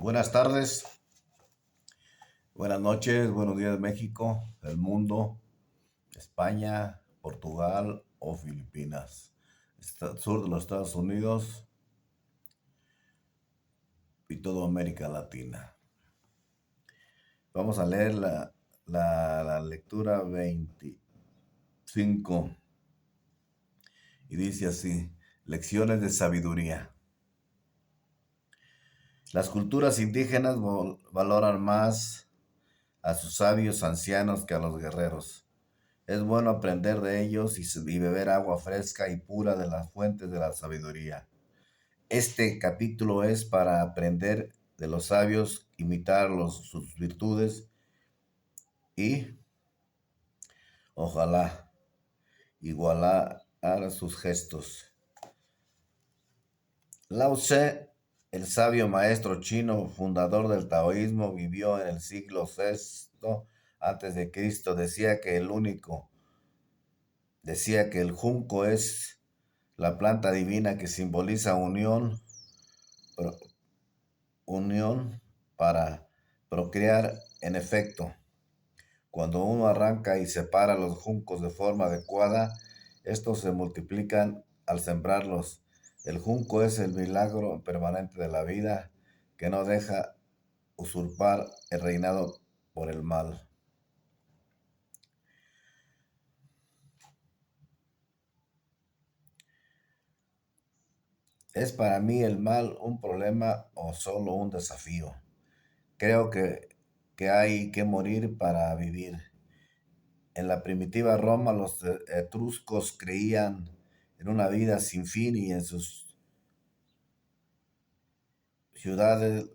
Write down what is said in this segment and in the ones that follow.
Buenas tardes, buenas noches, buenos días México, el mundo, España, Portugal o Filipinas, sur de los Estados Unidos y toda América Latina. Vamos a leer la lectura 25 y dice así, lecciones de sabiduría. Las culturas indígenas valoran más a sus sabios ancianos que a los guerreros. Es bueno aprender de ellos y beber agua fresca y pura de las fuentes de la sabiduría. Este capítulo es para aprender de los sabios, imitar sus virtudes y, ojalá, igualar a sus gestos. Lao Tse, el sabio maestro chino, fundador del taoísmo, vivió en el siglo VI antes de Cristo. Decía que el junco es la planta divina que simboliza pro- unión para procrear. En efecto, cuando uno arranca y separa los juncos de forma adecuada, estos se multiplican al sembrarlos. El junco es el milagro permanente de la vida que no deja usurpar el reinado por el mal. ¿Es para mí el mal un problema o solo un desafío? Creo que hay que morir para vivir. En la primitiva Roma, los etruscos creían en una vida sin fin y en sus ciudades,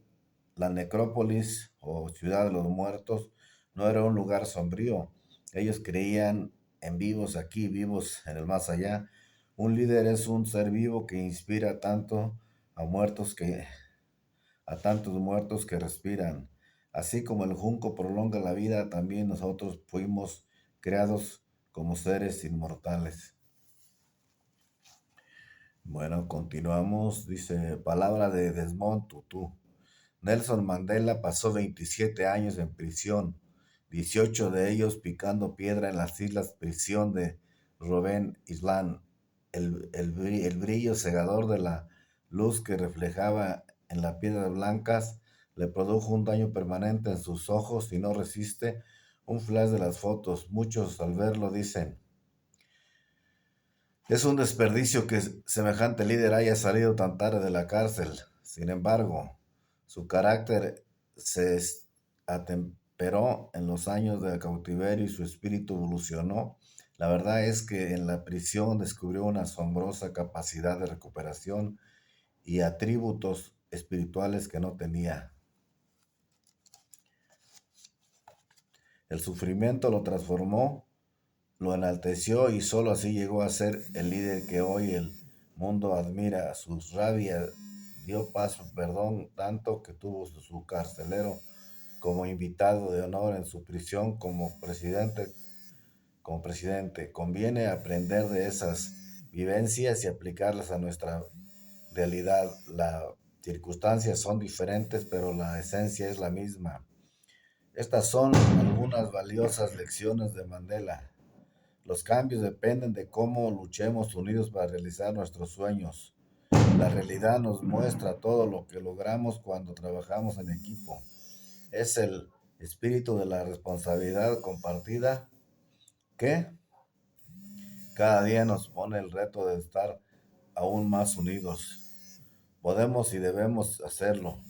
la necrópolis o ciudad de los muertos no era un lugar sombrío. Ellos creían en vivos aquí, vivos en el más allá. Un líder es un ser vivo que inspira a tantos muertos que respiran. Así como el junco prolonga la vida, también nosotros fuimos creados como seres inmortales. Bueno, continuamos. Dice, palabra de Desmond Tutu. Nelson Mandela pasó 27 años en prisión, 18 de ellos picando piedra en las islas prisión de Robben Island. El brillo cegador de la luz que reflejaba en las piedras blancas le produjo un daño permanente en sus ojos y no resiste un flash de las fotos. Muchos al verlo dicen, es un desperdicio que semejante líder haya salido tan tarde de la cárcel. Sin embargo, su carácter se atemperó en los años de cautiverio y su espíritu evolucionó. La verdad es que en la prisión descubrió una asombrosa capacidad de recuperación y atributos espirituales que no tenía. El sufrimiento lo transformó, lo enalteció y sólo así llegó a ser el líder que hoy el mundo admira. Su rabia dio paso, perdón, tanto que tuvo su carcelero como invitado de honor en su prisión como presidente. Conviene aprender de esas vivencias y aplicarlas a nuestra realidad. Las circunstancias son diferentes, pero la esencia es la misma. Estas son algunas valiosas lecciones de Mandela. Los cambios dependen de cómo luchemos unidos para realizar nuestros sueños. La realidad nos muestra todo lo que logramos cuando trabajamos en equipo. Es el espíritu de la responsabilidad compartida que cada día nos pone el reto de estar aún más unidos. Podemos y debemos hacerlo.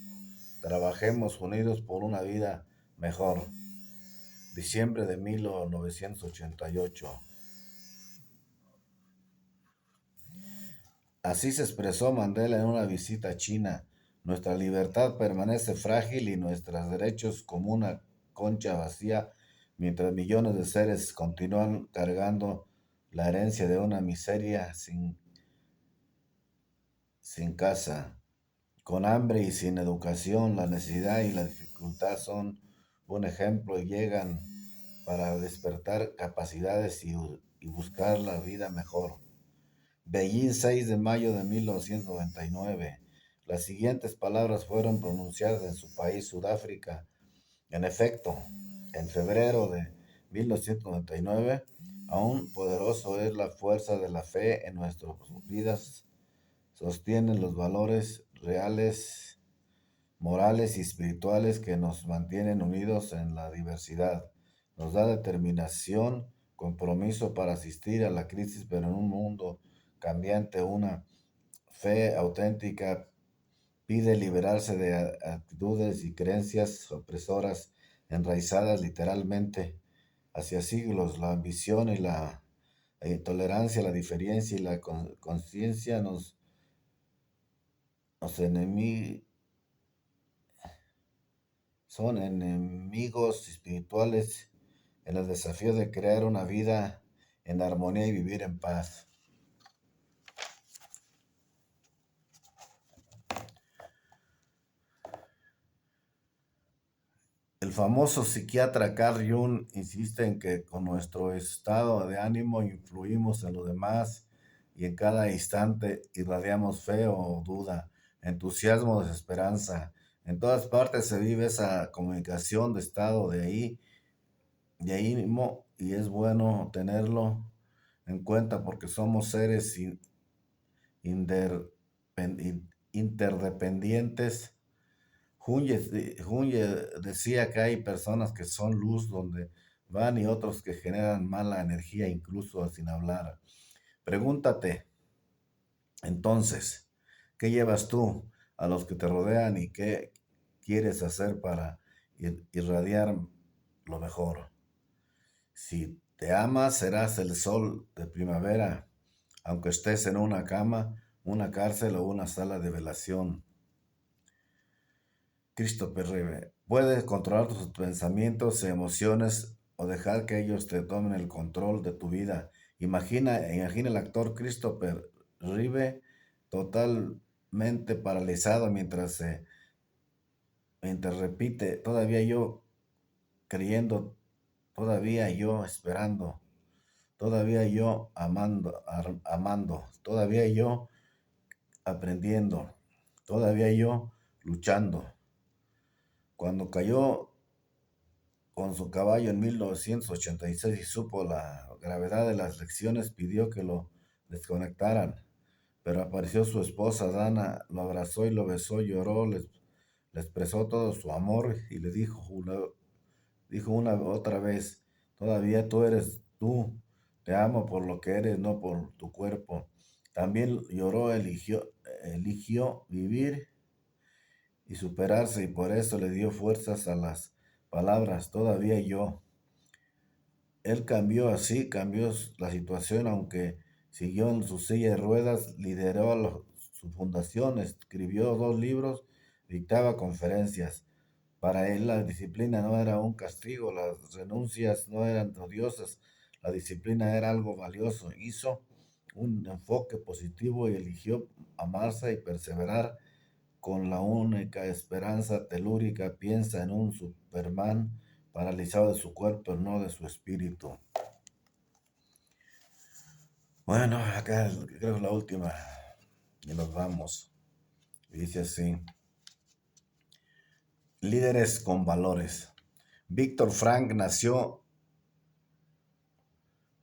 Trabajemos unidos por una vida mejor. Diciembre de 1988. Así se expresó Mandela en una visita a China. Nuestra libertad permanece frágil y nuestros derechos como una concha vacía, mientras millones de seres continúan cargando la herencia de una miseria sin casa, con hambre y sin educación. La necesidad y la dificultad son un ejemplo y llegan para despertar capacidades y buscar la vida mejor. Beijing, 6 de mayo de 1999. Las siguientes palabras fueron pronunciadas en su país, Sudáfrica. En efecto, en febrero de 1999, aún poderoso es la fuerza de la fe en nuestras vidas, sostienen los valores reales, morales y espirituales que nos mantienen unidos en la diversidad. Nos da determinación, compromiso para asistir a la crisis, pero en un mundo cambiante, una fe auténtica pide liberarse de actitudes y creencias opresoras enraizadas literalmente hacia siglos. La ambición y la intolerancia, la diferencia y la conciencia nos son enemigos espirituales en el desafío de crear una vida en armonía y vivir en paz. El famoso psiquiatra Carl Jung insiste en que con nuestro estado de ánimo influimos en los demás y en cada instante irradiamos fe o duda, entusiasmo o desesperanza. En todas partes se vive esa comunicación de estado de ánimo y es bueno tenerlo en cuenta porque somos seres interdependientes. Junge decía que hay personas que son luz donde van y otros que generan mala energía incluso sin hablar. Pregúntate entonces, ¿qué llevas tú a los que te rodean y qué quieres hacer para irradiar lo mejor? Si te amas, serás el sol de primavera, aunque estés en una cama, una cárcel o una sala de velación. Christopher Reeve, puedes controlar tus pensamientos y emociones o dejar que ellos te tomen el control de tu vida. Imagina el actor Christopher Reeve totalmente paralizado mientras repite, todavía yo creyendo, todavía yo esperando, todavía yo amando, todavía yo aprendiendo, todavía yo luchando. Cuando cayó con su caballo en 1986 y supo la gravedad de las lecciones, pidió que lo desconectaran, pero apareció su esposa Dana, lo abrazó y lo besó, lloró, le expresó todo su amor y le dijo una otra vez, todavía tú eres tú, te amo por lo que eres, no por tu cuerpo. También lloró, eligió vivir y superarse y por eso le dio fuerzas a las palabras, todavía yo. Él cambió la situación, aunque siguió en su silla de ruedas, lideró su fundación, escribió 2 libros, dictaba conferencias. Para él la disciplina no era un castigo, las renuncias no eran odiosas, la disciplina era algo valioso. Hizo un enfoque positivo y eligió amarse y perseverar con la única esperanza telúrica. Piensa en un Superman paralizado de su cuerpo, no de su espíritu. Bueno, acá creo que es la última y nos vamos. Y dice así, líderes con valores. Víctor Frank nació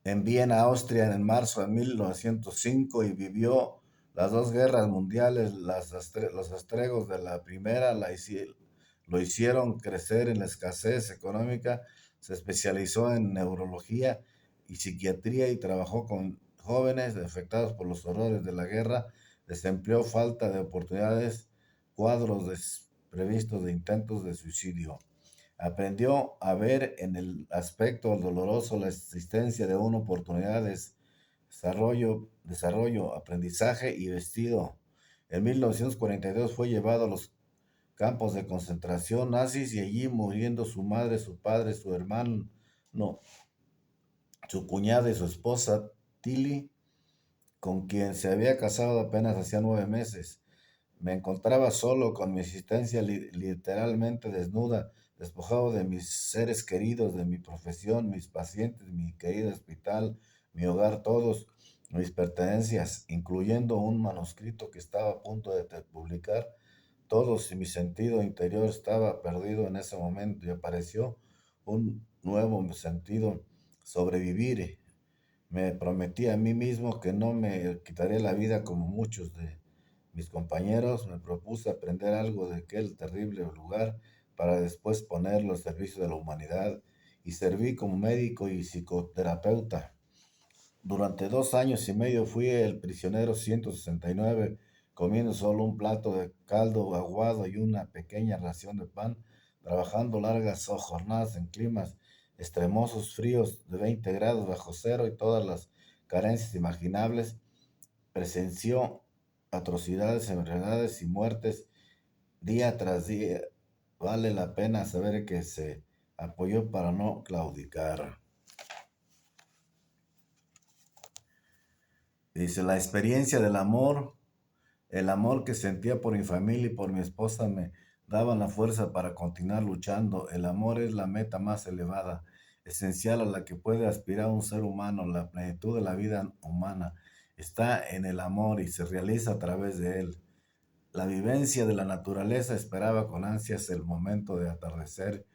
en Viena, Austria, en marzo de 1905 y vivió las 2 guerras mundiales. Los estragos de la primera lo hicieron crecer en la escasez económica. Se especializó en neurología y psiquiatría y trabajó con jóvenes afectados por los horrores de la guerra, desempleo, falta de oportunidades, cuadros previstos de intentos de suicidio. Aprendió a ver en el aspecto doloroso la existencia de una oportunidad de desarrollo, aprendizaje y vestido. En 1942 fue llevado a los campos de concentración nazis y allí muriendo su madre, su padre, su hermano, su cuñada y su esposa Tilly, con quien se había casado apenas hacía 9 meses. Me encontraba solo, con mi existencia literalmente desnuda, despojado de mis seres queridos, de mi profesión, mis pacientes, mi querido hospital, mi hogar, todos. mis pertenencias, incluyendo un manuscrito que estaba a punto de publicar. Todos y mi sentido interior estaba perdido en ese momento y apareció un nuevo sentido, sobrevivir. Me prometí a mí mismo que no me quitaría la vida como muchos de mis compañeros. Me propuse aprender algo de aquel terrible lugar para después ponerlo al servicio de la humanidad y serví como médico y psicoterapeuta. Durante 2 años y medio fui el prisionero 169, comiendo solo un plato de caldo aguado y una pequeña ración de pan, trabajando largas jornadas en climas extremosos, fríos de 20 grados bajo cero y todas las carencias imaginables. Presenció atrocidades, enfermedades y muertes día tras día. Vale la pena saber que se apoyó para no claudicar. Dice, la experiencia del amor, el amor que sentía por mi familia y por mi esposa me daban la fuerza para continuar luchando. El amor es la meta más elevada, esencial a la que puede aspirar un ser humano. La plenitud de la vida humana está en el amor y se realiza a través de él. La vivencia de la naturaleza esperaba con ansias el momento de atardecer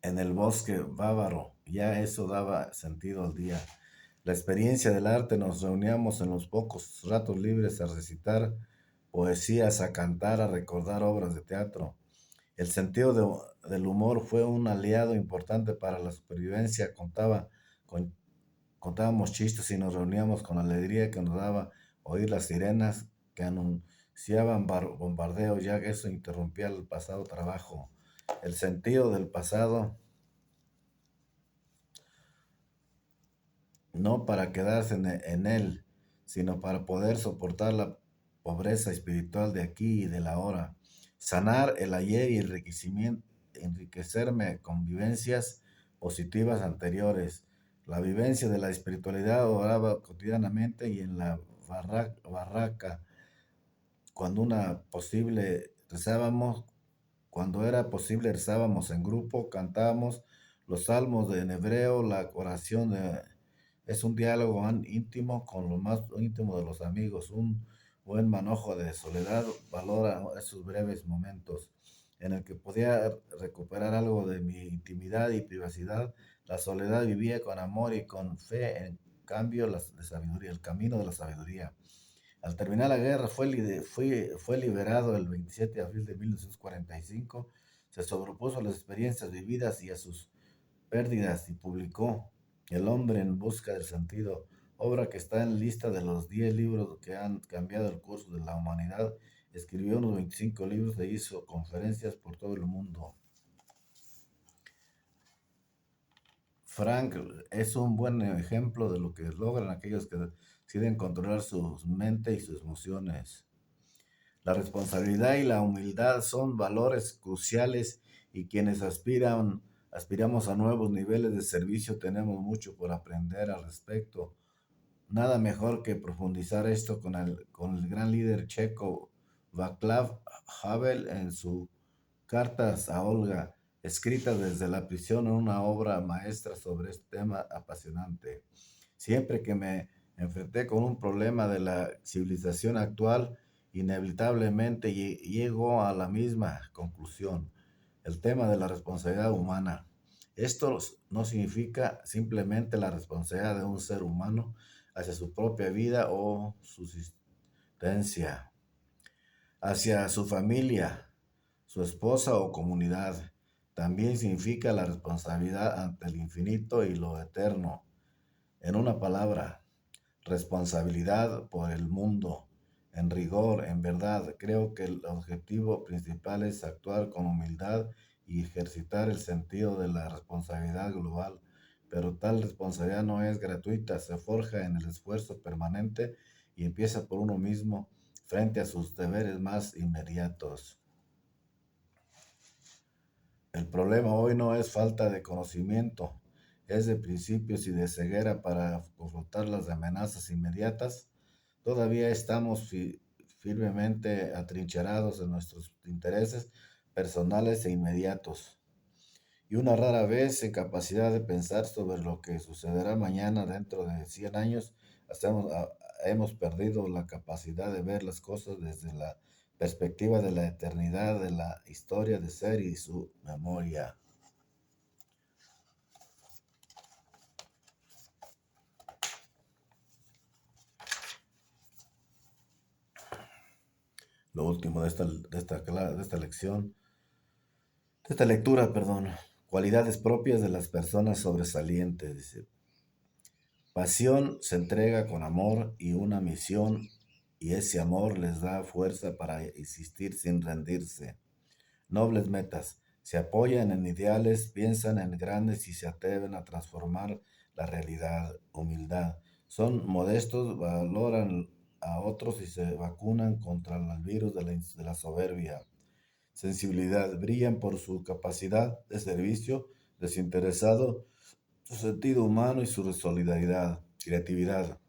en el bosque bávaro. Ya eso daba sentido al día. La experiencia del arte, nos reuníamos en los pocos ratos libres a recitar poesías, a cantar, a recordar obras de teatro. El sentido del humor fue un aliado importante para la supervivencia. Con- Contábamos chistes y nos reuníamos con la alegría que nos daba oír las sirenas que anunciaban bombardeos, ya que eso interrumpía el pasado trabajo. El sentido del pasado, no para quedarse en él, sino para poder soportar la pobreza espiritual de aquí y del ahora, sanar el ayer y enriquecerme con vivencias positivas anteriores. La vivencia de la espiritualidad oraba cotidianamente y en la barraca, cuando una posible rezábamos, cuando era posible rezábamos en grupo, cantábamos los salmos en hebreo, la oración es un diálogo íntimo con lo más íntimo de los amigos. Un buen manojo de soledad valora esos breves momentos en el que podía recuperar algo de mi intimidad y privacidad. La soledad vivía con amor y con fe, en cambio, de sabiduría, el camino de la sabiduría. Al terminar la guerra fue liberado el 27 de abril de 1945. Se sobrepuso a las experiencias vividas y a sus pérdidas y publicó El hombre en busca del sentido, obra que está en lista de los 10 libros que han cambiado el curso de la humanidad. Escribió unos 25 libros e hizo conferencias por todo el mundo. Frank es un buen ejemplo de lo que logran aquellos que deciden controlar su mente y sus emociones. La responsabilidad y la humildad son valores cruciales y quienes aspiramos a nuevos niveles de servicio tenemos mucho por aprender al respecto. Nada mejor que profundizar esto con el gran líder checo Václav Havel en sus cartas a Olga, escritas desde la prisión en una obra maestra sobre este tema apasionante. Siempre que me enfrenté con un problema de la civilización actual, inevitablemente llego a la misma conclusión, el tema de la responsabilidad humana. Esto no significa simplemente la responsabilidad de un ser humano hacia su propia vida o subsistencia, hacia su familia, su esposa o comunidad. También significa la responsabilidad ante el infinito y lo eterno. En una palabra, responsabilidad por el mundo. En rigor, en verdad, creo que el objetivo principal es actuar con humildad y ejercitar el sentido de la responsabilidad global. Pero tal responsabilidad no es gratuita, se forja en el esfuerzo permanente y empieza por uno mismo frente a sus deberes más inmediatos. El problema hoy no es falta de conocimiento, es de principios y de ceguera para confrontar las amenazas inmediatas. Todavía estamos firmemente atrincherados en nuestros intereses personales e inmediatos y una rara vez en capacidad de pensar sobre lo que sucederá mañana dentro de 100 años. hemos perdido la capacidad de ver las cosas desde la perspectiva de la eternidad, de la historia de ser y su memoria. Lo último de esta lección, de esta lectura, perdón. Cualidades propias de las personas sobresalientes. Dice, pasión se entrega con amor y una misión, y ese amor les da fuerza para insistir sin rendirse. Nobles metas. Se apoyan en ideales, piensan en grandes y se atreven a transformar la realidad. Humildad. Son modestos, valoran a otros y se vacunan contra el virus de la soberbia. Sensibilidad. Brillan por su capacidad de servicio desinteresado, su sentido humano y su solidaridad. Creatividad.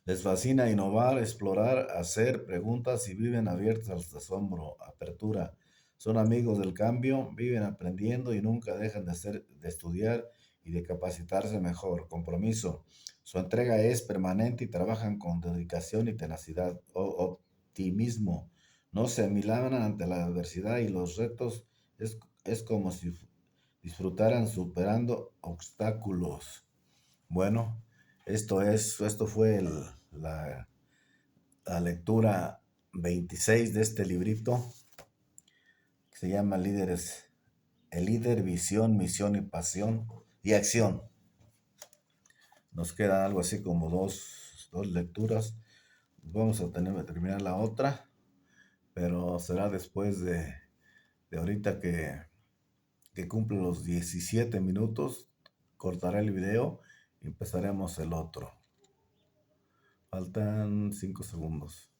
Les fascina innovar, explorar, hacer preguntas y viven abiertos al asombro. Apertura. Son amigos del cambio, viven aprendiendo y nunca dejan de estudiar y de capacitarse mejor. Compromiso. Su entrega es permanente y trabajan con dedicación y tenacidad. Optimismo. No se amilanan ante la adversidad y los retos. Es como si disfrutaran superando obstáculos. Bueno, esto fue la, la lectura 26 de este librito que se llama Líderes, el líder, visión, misión y pasión y acción. Nos quedan algo así como dos lecturas. Vamos a terminar la otra, pero será después de ahorita que cumple los 17 minutos. Cortaré el video y empezaremos el otro. Faltan 5 segundos.